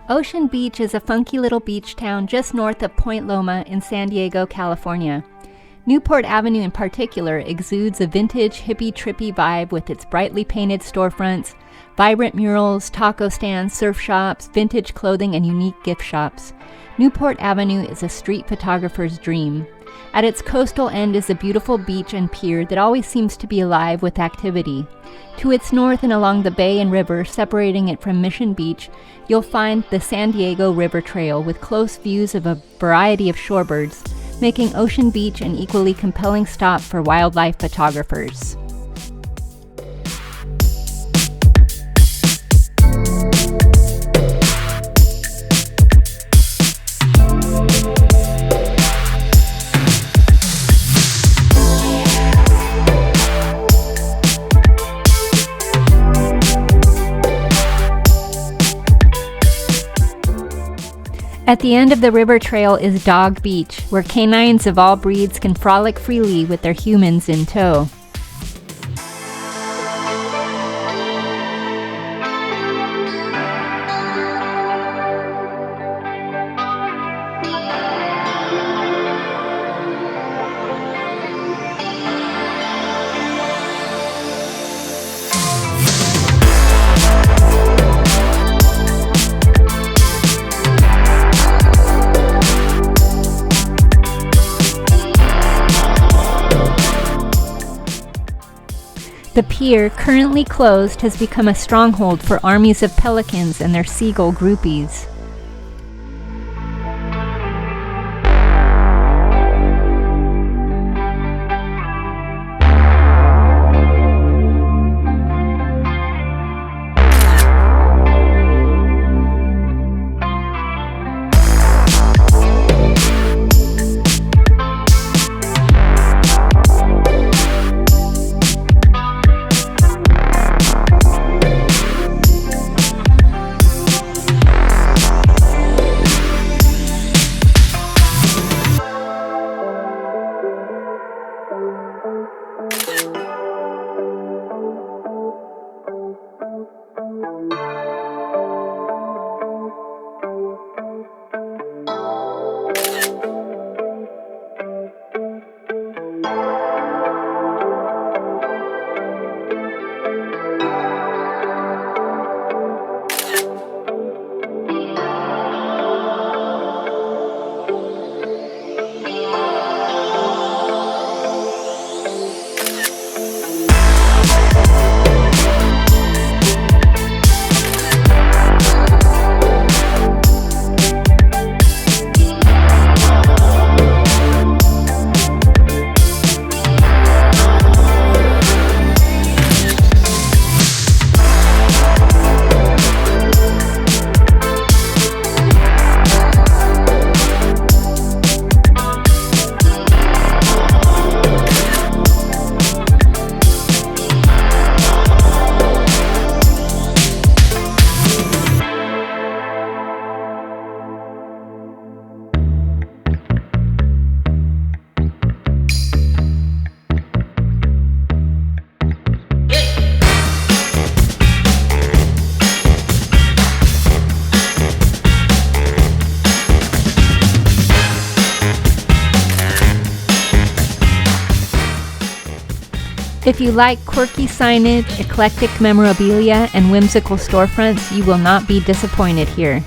Ocean Beach is a funky little beach town just north of Point Loma in San Diego, California. Newport Avenue in particular exudes a vintage, hippie-trippy vibe with its brightly painted storefronts, vibrant murals, taco stands, surf shops, vintage clothing, and unique gift shops. Newport Avenue is a street photographer's dream. At its coastal end is a beautiful beach and pier that always seems to be alive with activity. To its north and along the bay and river separating it from Mission Beach, you'll find the San Diego River Trail with close views of a variety of shorebirds, making Ocean Beach an equally compelling stop for wildlife photographers. At the end of the river trail is Dog Beach, where canines of all breeds can frolic freely with their humans in tow. The pier, currently closed, has become a stronghold for armies of pelicans and their seagull groupies. If you like quirky signage, eclectic memorabilia, and whimsical storefronts, you will not be disappointed here.